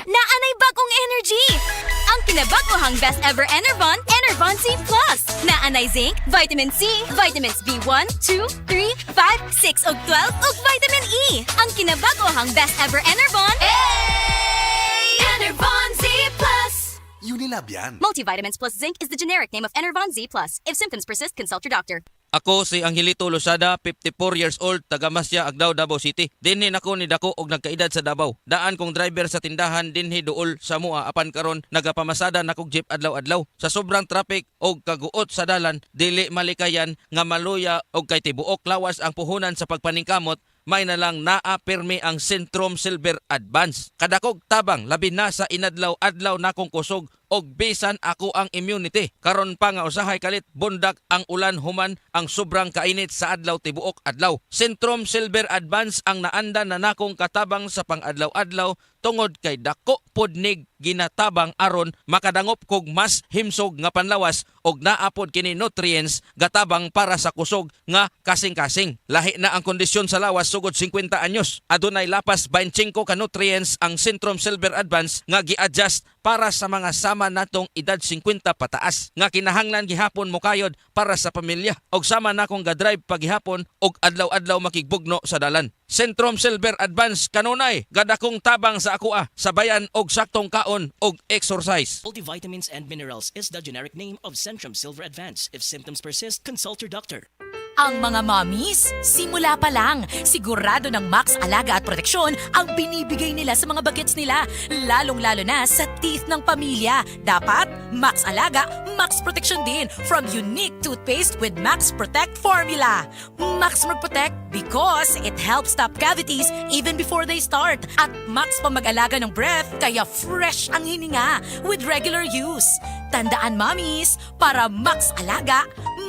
Naanay bagong energy! Ang kinabagohang best ever Enervon, Enervon C+. Naanay zinc, vitamin C, vitamins B1, 2, 3, 5, 6 ug 12 ug vitamin E. Ang kinabagohang best ever Enervon, Enervon Z+. Unilab yan. Multivitamins plus zinc is the generic name of Enervon Z+. If symptoms persist, consult your doctor. Ako si Angelito Losada, 54 years old, taga Masya, Agdao, Davao City. Dinhi nako ni dako og nagkaedad sa Davao. Daan kong driver sa tindahan dinhi duol sa mua apan karon nagapamasada nakog jeep adlaw-adlaw. Sa sobrang traffic og kaguot sa dalan, dili malikayan nga maluya og kay tibuok lawas ang puhunan sa pagpaningkamot. May na lang naapirmi ang Centrum Silver Advance. Kadakog tabang labi na sa inadlaw-adlaw na kong kusog og bisan ako ang immunity. Karon pa nga usahay kalit bundak ang ulan human ang sobrang kainit sa adlaw tibuok adlaw. Centrum Silver Advance ang naanda na nakong katabang sa pang-adlaw-adlaw tungod kay dako pod nig ginatabang aron makadangop kog mas himsog nga panlawas og naapod kini nutrients gatabang para sa kusog nga kasing-kasing. Lahi na ang kondisyon sa lawas sugod 50 anyos. Adunay lapas 25 ka nutrients ang Centrum Silver Advance nga gi-adjust para sa mga sama natong edad 50 pataas nga kinahanglan gihapon mokayod para sa pamilya og sama na kong gadrive paghihapon og adlaw-adlaw makigbugno sa dalan. Centrum Silver Advance kanunay gadakong tabang sa akoa sabayan og saktong kaon og exercise. Multivitamins and minerals is the generic name of Centrum Silver Advance. If symptoms persist, consult your doctor. Ang mga mommies, simula pa lang, sigurado ng Max Alaga at Proteksyon ang binibigay nila sa mga bagets nila, lalong-lalo na sa teeth ng pamilya. Dapat, Max Alaga, Max Proteksyon din from unique toothpaste with Max Protect formula. Max Protect because it helps stop cavities even before they start. At Max pa mag-alaga ng breath kaya fresh ang hininga with regular use. Tandaan mommies, para Max Alaga,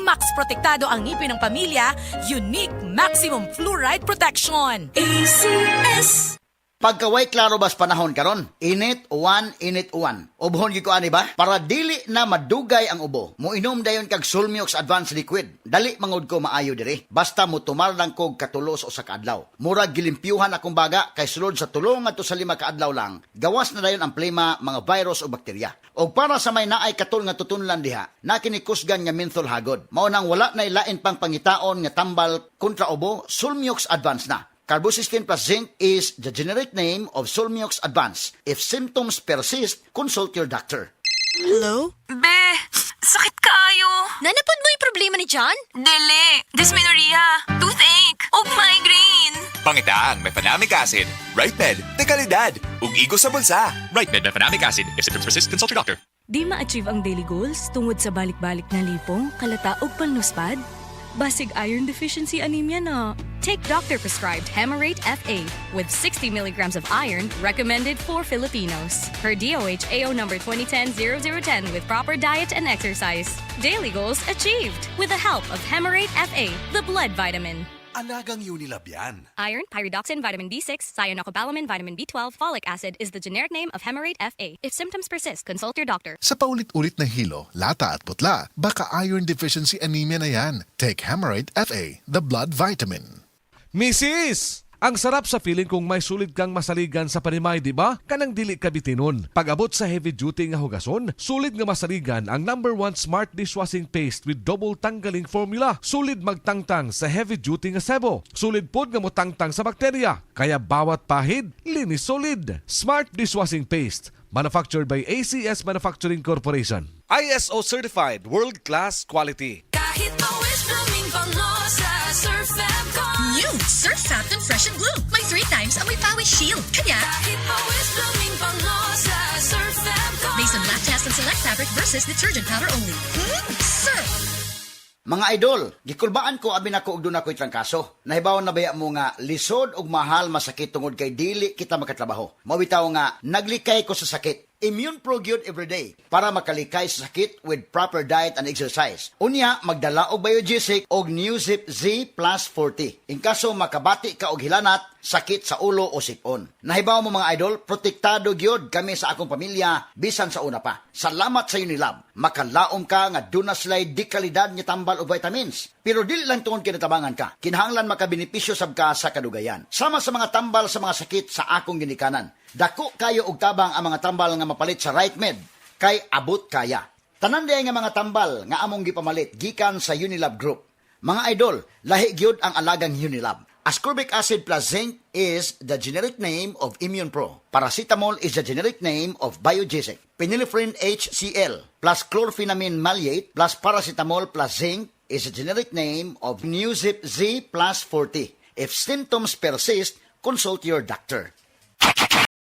Max Protektado ang ngipin ng pamilya, unique maximum fluoride protection. ACS! Pagkaway klaro bas panahon karon, init uwan. Ubhon gyud ko ani ba? Para dili na madugay ang ubo. Moinom dayon kag Sulmiox Advanced Liquid. Dali mangod ko maayo diri. Basta mo tumal lang kog katulos o sa kaadlaw. Murag gilimpyuhan akong baga kay sulod sa tulong ngadto sa 5 kaadlaw lang. Gawas na dayon ang plema, mga virus o bakterya. Og para sa may naay katul nga tutunlan diha, na kinikusgan nga menthol hagod. Mao nang wala na ilain pang pangitaon nga tambal kontra ubo, Sulmiox Advanced na. Carbocysteine plus zinc is the generic name of Sulmiox Advance. If symptoms persist, consult your doctor. Hello? Be, sakit kaayo. Nanapod mo yung problema ni John? Dili, dysmenorrhea, toothache, ug migraine. Pangitaang mefenamic acid, right med, de kalidad, ug igo sa bulsa. Right med mefenamic acid. If symptoms persist, consult your doctor. Di ma-achieve ang daily goals tungod sa balik-balik na lipong, kalata ug palnuspad? Basig iron deficiency anemia na. Take doctor-prescribed Hemarate FA with 60 milligrams of iron recommended for Filipinos. Per DOH AO number 2010-0010 with proper diet and exercise. Daily goals achieved with the help of Hemarate FA, the blood vitamin. Alagang Unilab yan. Iron, pyridoxine, vitamin B6, cyanocobalamin, vitamin B12, folic acid is the generic name of Hemarate FA. If symptoms persist, consult your doctor. Sa paulit-ulit na hilo, lata at putla, baka iron deficiency anemia na yan. Take Hemarate FA, the blood vitamin. Mrs! Ang sarap sa feeling kung may sulit kang masaligan sa panimay, di ba? Kanang dili ka bitinon. Pag-abot sa heavy-duty nga hugason, sulit nga masaligan ang #1 Smart Dishwashing Paste with double tanggaling formula. Sulit magtangtang sa heavy-duty nga sebo. Sulit pod nga motangtang sa bakterya. Kaya bawat pahid, linis solid. Smart Dishwashing Paste. Manufactured by ACS Manufacturing Corporation. ISO certified, world-class quality. Kahit pawis naming bango sa Surf Fab New Surf Fabton Fresh and Blue. May 3 times amoy pawis shield. Kaya, Kahit pawis naming bango sa Surf Fab based on lab test and select fabric versus detergent powder only. Surf! Mga idol, gikulbaan ko abi nako og duna ko'y trangkaso. Nahibaw na baya mo nga lisod og mahal masakit tungod kay dili kita makatrabaho. Mawitaw nga naglikay ko sa sakit. Immune Pro Gyud everyday para makalikay sa sakit with proper diet and exercise. Unya, magdala og Biogesic og Newzip Z Plus 40. In kaso makabati ka og hilanat, sakit sa ulo o sipon. Nahibaw mo mga idol, protektado gyud kami sa akong pamilya bisan sa una pa. Salamat sa Unilab. Makalaom ka nga duna sila'y di kalidad nga tambal o vitamins. Pero dili lang tungod kinatabangan ka. Kinahanglan makabenepisyo sab ka sa kadugayan. Sama sa mga tambal sa mga sakit sa akong ginikanan. Dako kayo og tabang ang mga tambal nga mapalit sa Right Med kay abot kaya. Tanan day nga mga tambal nga among gipamalit gikan sa Unilab Group. Mga idol, lahi gyud ang alagang Unilab. Ascorbic acid plus zinc is the generic name of Immune Pro. Paracetamol is the generic name of Biogesic. Phenylephrine HCl plus chlorphenamine maleate plus paracetamol plus zinc is the generic name of Newzip Z plus 40. If symptoms persist, consult your doctor.